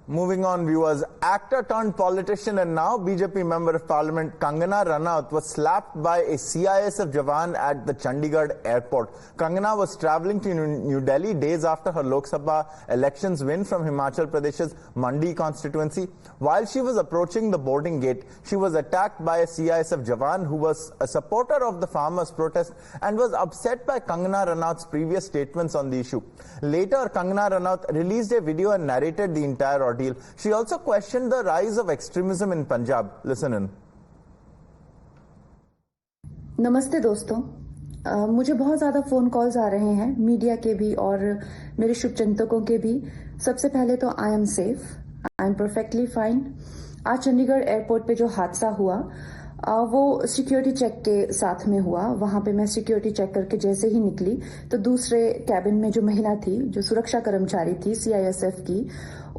Moving on, viewers, actor turned politician and now BJP member of parliament Kangana Ranaut was slapped by a CISF jawan at the Chandigarh airport. Kangana was travelling to New Delhi days after her Lok Sabha elections win from Himachal Pradesh's Mandi constituency. While she was approaching the boarding gate, she was attacked by a CISF jawan who was a supporter of the farmers' protest and was upset by Kangana Ranaut's previous statements on the issue. Later, Kangana Ranaut released a video and narrated the entire ordeal. She also questioned the rise of extremism in Punjab. Listen in. नमस्ते दोस्तों, मुझे बहुत ज़्यादा phone calls आ रहे हैं, media के भी और मेरे शुभचिंतकों के भी। सबसे पहले तो I am safe, I am perfectly fine. आज चंडीगढ़ एयरपोर्ट पे जो हादसा हुआ वो सिक्योरिटी चेक के साथ में हुआ। वहां पे मैं सिक्योरिटी चेक करके जैसे ही निकली तो दूसरे कैबिन में जो महिला थी, जो सुरक्षा कर्मचारी थी CISF की,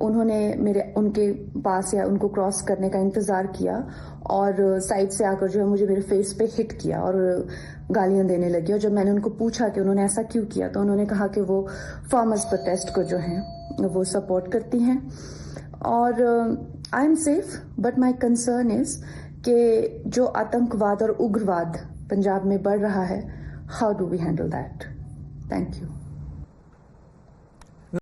उन्होंने उनके पास या उनको क्रॉस करने का इंतजार किया और साइड से आकर जो है मुझे मेरे फेस पे हिट किया और गालियां देने लगी। और जब मैंने उनको पूछा कि उन्होंने ऐसा क्यों किया तो उन्होंने कहा कि वो फार्मर्स प्रोटेस्ट को जो है वो सपोर्ट करती हैं। और I am safe, but my concern is कि जो आतंकवाद और उग्रवाद पंजाब में बढ़ रहा है, how do we handle that? Thank you.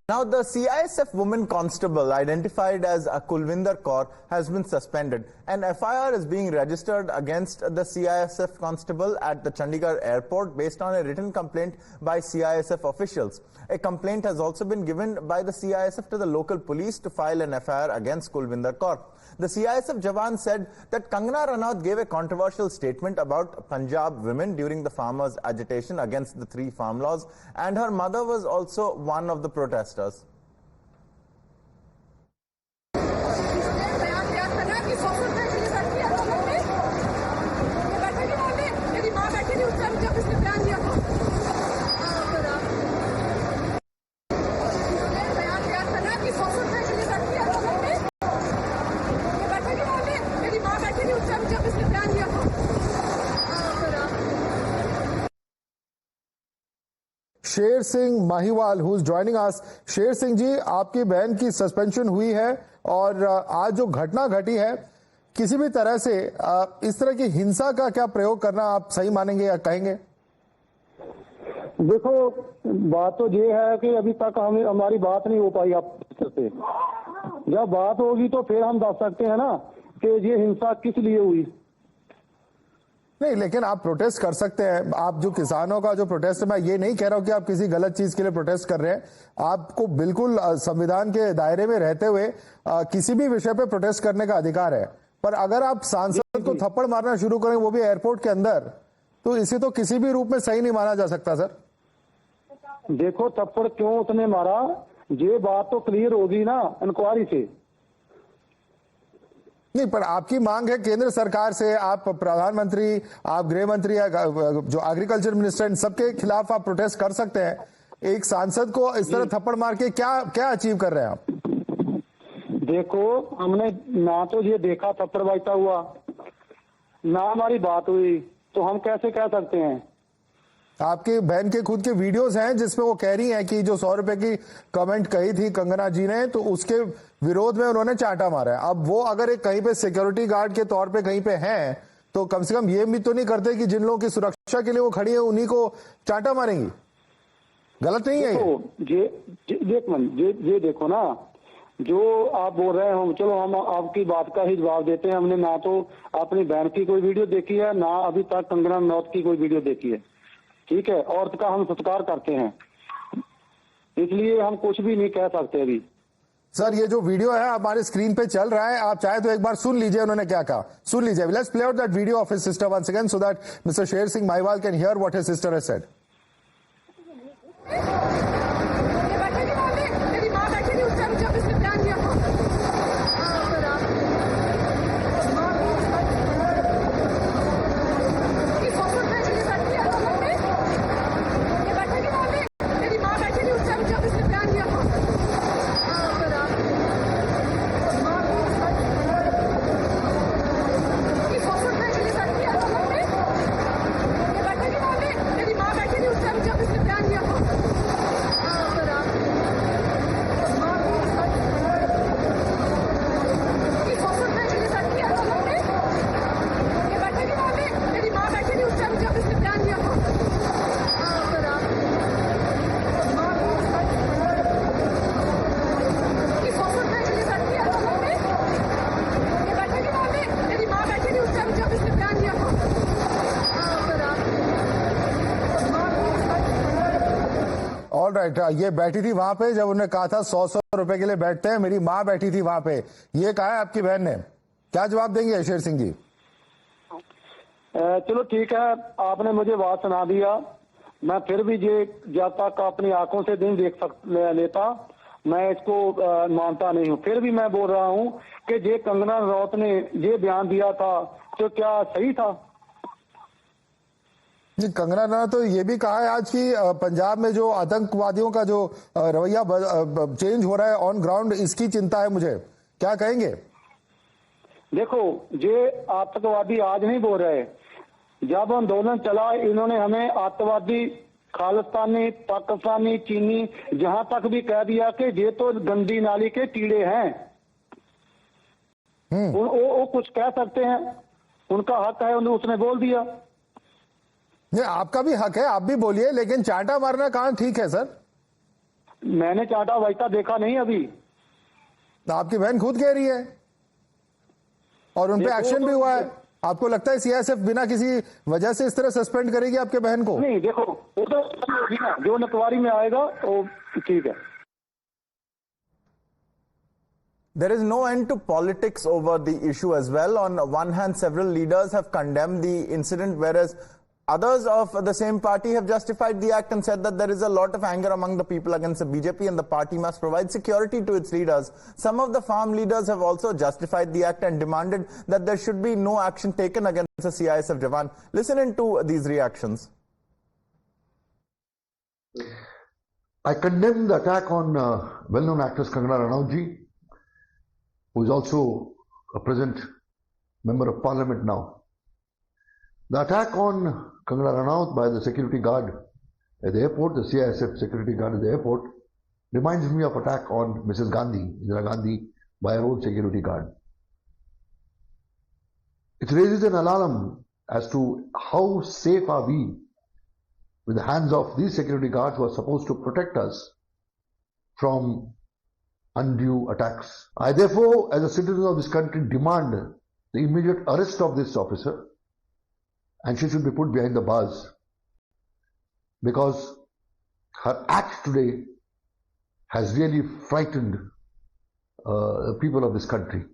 Now, the CISF woman constable identified as Kulvinder Kaur has been suspended. An FIR is being registered against the CISF constable at the Chandigarh airport based on a written complaint by CISF officials. A complaint has also been given by the CISF to the local police to file an FIR against Kulvinder Kaur. The CISF jawan said that Kangana Ranaut gave a controversial statement about Punjab women during the farmers' agitation against the 3 farm laws, and her mother was also one of the protesters. शेर Singh Mahiwal who is joining us. Sher Singh ji, आपकी बहन की suspension हुई है और आज जो घटना घटी है, किसी भी तरह से इस तरह की हिंसा का क्या प्रयोग करना आप सही मानेंगे या कहेंगे? देखो, बात तो ये है कि अभी तक हमारी बात नहीं हो पाई आपसे। जब बात होगी तो फिर हम बता सकते हैं ना कि ये हिंसा किस लिए हुई। नहीं, लेकिन आप प्रोटेस्ट कर सकते हैं। आप जो किसानों का जो प्रोटेस्ट है, मैं ये नहीं कह रहा हूं कि आप किसी गलत चीज के लिए प्रोटेस्ट कर रहे हैं। आपको बिल्कुल संविधान के दायरे में रहते हुए किसी भी विषय पे प्रोटेस्ट करने का अधिकार है। पर अगर आप सांसद को थप्पड़ मारना शुरू करें, वो भी एयरपोर्ट के अंदर, तो इसे तो किसी भी रूप में सही नहीं माना जा सकता। सर देखो, थप्पड़ क्यों उसने मारा, ये बात तो क्लियर होगी ना इंक्वायरी से। नहीं, पर आपकी मांग है केंद्र सरकार से, आप प्रधानमंत्री, आप गृह मंत्री या जो एग्रीकल्चर मिनिस्टर, इन सबके खिलाफ आप प्रोटेस्ट कर सकते हैं। एक सांसद को इस तरह थप्पड़ मार के क्या अचीव कर रहे हैं आप? देखो, हमने ना तो ये देखा थप्पड़ बजता हुआ, ना हमारी बात हुई, तो हम कैसे कह सकते हैं? आपकी बहन के खुद के वीडियोस हैं जिसमें वो कह रही हैं कि जो 100 रुपए की कमेंट कही थी कंगना जी ने, तो उसके विरोध में उन्होंने चांटा मारा है। अब वो अगर एक कहीं पे सिक्योरिटी गार्ड के तौर पे कहीं पे हैं, तो कम से कम ये उम्मीद तो नहीं करते कि जिन लोगों की सुरक्षा के लिए वो खड़ी है उन्हीं को चांटा मारेंगी। गलत नहीं है ये देखो ना, जो आप बोल रहे हो, चलो हम आपकी बात का ही जवाब देते हैं। हमने ना तो अपनी बहन की कोई वीडियो देखी है, ना अभी तक कंगना रनौत की कोई वीडियो देखी है। ठीक है, औरत का हम सत्कार करते हैं, इसलिए हम कुछ भी नहीं कह सकते अभी। सर, ये जो वीडियो है हमारे स्क्रीन पे चल रहा है, आप चाहे तो एक बार सुन लीजिए उन्होंने क्या कहा। सुन लीजिए। Let's play out that video of his sister once again so that mister Sher Singh Mahiwal can hear what his sister has said. Alright, ये बैठी थी वहां पे जब उन्होंने कहा था 100 रुपए के लिए बैठते हैं, मेरी माँ बैठी थी वहां पे, ये कहा है आपकी बहन ने। क्या जवाब देंगे शेर सिंह जी? चलो ठीक है, आपने मुझे बात सुना दिया। मैं फिर भी ये जब तक अपनी आंखों से नहीं देख लेता मैं इसको मानता नहीं हूँ। फिर भी मैं बोल रहा हूँ कि ये कंगना रनौत ने ये बयान दिया था तो क्या सही था? जी, कंगना ने तो ये भी कहा है आज की पंजाब में जो आतंकवादियों का जो रवैया चेंज हो रहा है ऑन ग्राउंड, इसकी चिंता है मुझे। क्या कहेंगे? देखो, ये आतंकवादी आज नहीं बोल रहे। जब आंदोलन चला इन्होंने हमें आतंकवादी, खालिस्तानी, पाकिस्तानी, चीनी, जहां तक भी कह दिया कि ये तो गंदी नाली के कीड़े हैं। वो कुछ कह सकते हैं, उनका हक है, उसने बोल दिया। नहीं, आपका भी हक है, आप भी बोलिए, लेकिन चांटा मारना कहाँ ठीक है सर? मैंने चांटा वैसा देखा नहीं अभी। आपकी बहन खुद कह रही है और उनपे एक्शन भी हुआ है। आपको लगता है सीआईएसएफ बिना किसी वजह से इस तरह सस्पेंड करेगी आपके बहन को? नहीं, देखो वो तो जो नकवारी में आएगा वो ठीक है। There is no end to politics over the issue as well. On one hand, several leaders have condemned the incident, whereas others of the same party have justified the act and said that there is a lot of anger among the people against the BJP and the party must provide security to its leaders. Some of the farm leaders have also justified the act and demanded that there should be no action taken against a CISF Jawan. Listen into these reactions. I condemn the attack on well-known actress Kangana Ranaut ji, who is also a present member of parliament now. The attack on Kangana Ranaut by the security guard at the airport, the CISF security guard at the airport, reminds me of attack on Mrs. Gandhi, Indira Gandhi, by her own security guard. It raises an alarm as to how safe are we with the hands of these security guards who are supposed to protect us from undue attacks. I therefore, as a citizen of this country, demand the immediate arrest of this officer, and she should be put behind the bars, because her act today has really frightened the people of this country.